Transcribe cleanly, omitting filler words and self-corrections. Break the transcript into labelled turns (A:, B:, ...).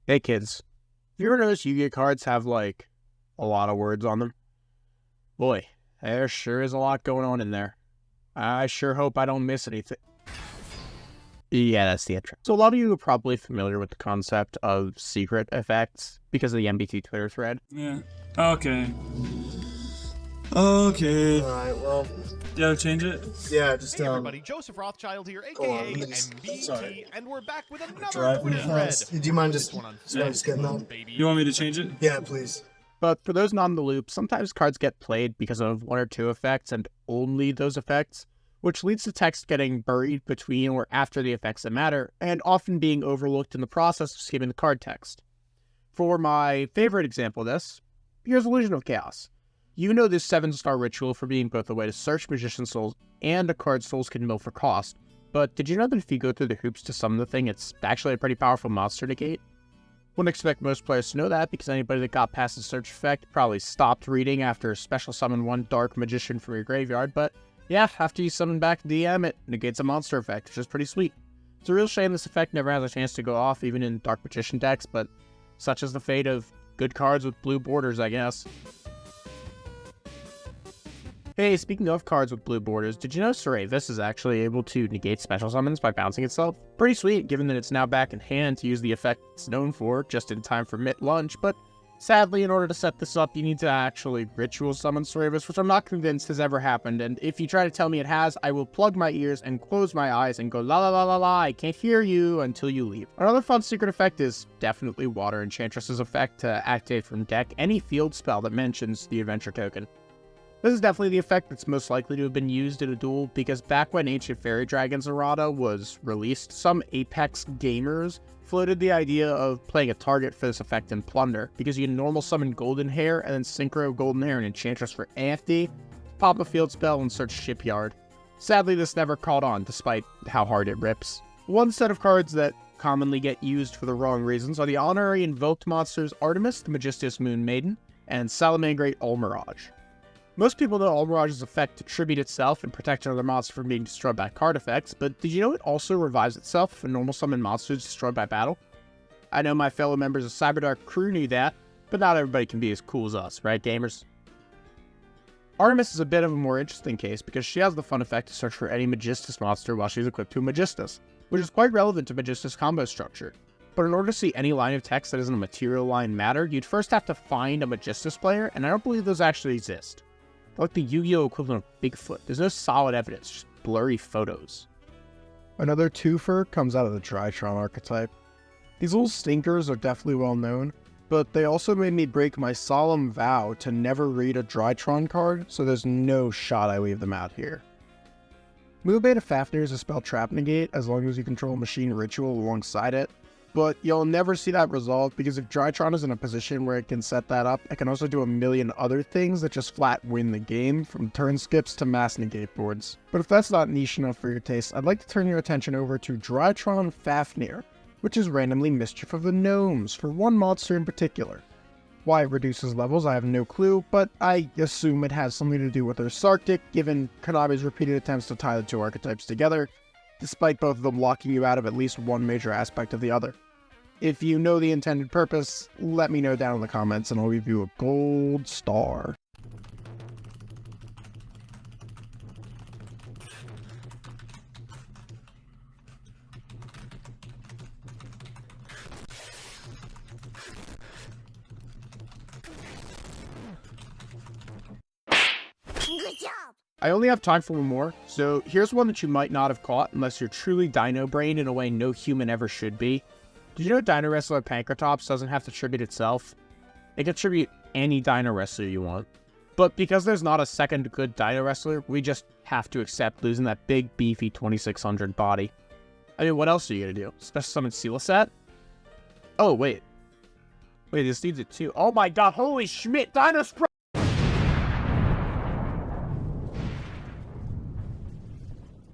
A: Hey kids, you ever notice Yu-Gi-Oh cards have like a lot of words on them? Boy, there sure is a lot going on in there. I sure hope I don't miss anything. Yeah, that's the intro. So a lot of you are probably familiar with the concept of secret effects because of the MBT Twitter thread.
B: Yeah. Okay. Okay.
C: Alright, well,
B: Yeah, change it.
C: yeah, just,
D: Hey everybody, Joseph Rothschild here, aka MBT,
C: sorry.
D: and we're back with another
C: Driving
D: Twitter thread.
C: fast. Do you mind just,
D: This one on
C: getting that?
D: baby.
B: You want me to change it?
C: Yeah, please.
A: But for those not in the loop, sometimes cards get played because of one or two effects and only those effects, which leads to text getting buried between or after the effects that matter, and often being overlooked in the process of skimming the card text. For my favorite example of this, here's Illusion of Chaos. You know this 7-star ritual for being both a way to search Magician Souls and a card Souls can mill for cost, but did you know that if you go through the hoops to summon the thing, it's actually a pretty powerful monster to gate? Wouldn't expect most players to know that because anybody that got past the search effect probably stopped reading after special summon one Dark Magician from your graveyard, but yeah, after you summon back DM, it negates a monster effect, which is pretty sweet. It's a real shame this effect never has a chance to go off even in Dark Magician decks, but such is the fate of good cards with blue borders, I guess. Hey, speaking of cards with blue borders, did you know Saravis is actually able to negate special summons by bouncing itself? Pretty sweet, given that it's now back in hand to use the effect it's known for, just in time for mid-lunch, but sadly, in order to set this up, you need to actually ritual summon Saravis, which I'm not convinced has ever happened, and if you try to tell me it has, I will plug my ears and close my eyes and go la la la la la, I can't hear you until you leave. Another fun secret effect is definitely Water Enchantress's effect to activate from deck any field spell that mentions the adventure token. This is definitely the effect that's most likely to have been used in a duel, because back when Ancient Fairy Dragons Errata was released, some Apex gamers floated the idea of playing a target for this effect in Plunder, because you can normal summon Golden Hair and then Synchro Golden Hair and Enchantress for AFD, pop a field spell and search Shipyard. Sadly, this never caught on, despite how hard it rips. One set of cards that commonly get used for the wrong reasons are the honorary invoked monsters Artemis, the Magistious Moon Maiden, and Salamangreat Ulmirage. Most people know Ulmirage's effect to tribute itself and protect another monster from being destroyed by card effects, but did you know it also revives itself if a normal summon monster is destroyed by battle? I know my fellow members of Cyberdark crew knew that, but not everybody can be as cool as us, right gamers? Artemis is a bit of a more interesting case because she has the fun effect to search for any Magistus monster while she's equipped to a Magistus, which is quite relevant to Magistus combo structure. But in order to see any line of text that isn't a material line matter, you'd first have to find a Magistus player, and I don't believe those actually exist. They're like the Yu-Gi-Oh equivalent of Bigfoot. There's no solid evidence, just blurry photos. Another twofer comes out of the Drytron archetype. These little stinkers are definitely well known, but they also made me break my solemn vow to never read a Drytron card, so there's no shot I leave them out here. Move Beta Fafnir is a spell trap negate as long as you control Machine Ritual alongside it, but you'll never see that resolved because if Drytron is in a position where it can set that up, it can also do a million other things that just flat win the game, from turn skips to mass negate boards. But if that's not niche enough for your taste, I'd like to turn your attention over to Drytron Fafnir, which is randomly Mischief of the Gnomes, for one monster in particular. Why it reduces levels, I have no clue, but I assume it has something to do with their Sarctic, given Konami's repeated attempts to tie the two archetypes together, despite both of them locking you out of at least one major aspect of the other. If you know the intended purpose, let me know down in the comments and I'll give you a gold star.
E: Good job!
A: I only have time for one more, so here's one that you might not have caught unless you're truly Dino Brain in a way no human ever should be. Did you know Dino Wrestler Pankratops doesn't have to tribute itself? It can tribute any Dino Wrestler you want. But because there's not a second good Dino Wrestler, we just have to accept losing that big, beefy 2600 body. I mean, what else are you gonna do? Special summon Silasat? Oh, wait. Wait, this needs it too. Oh my god, holy Schmidt! Dino Sprite!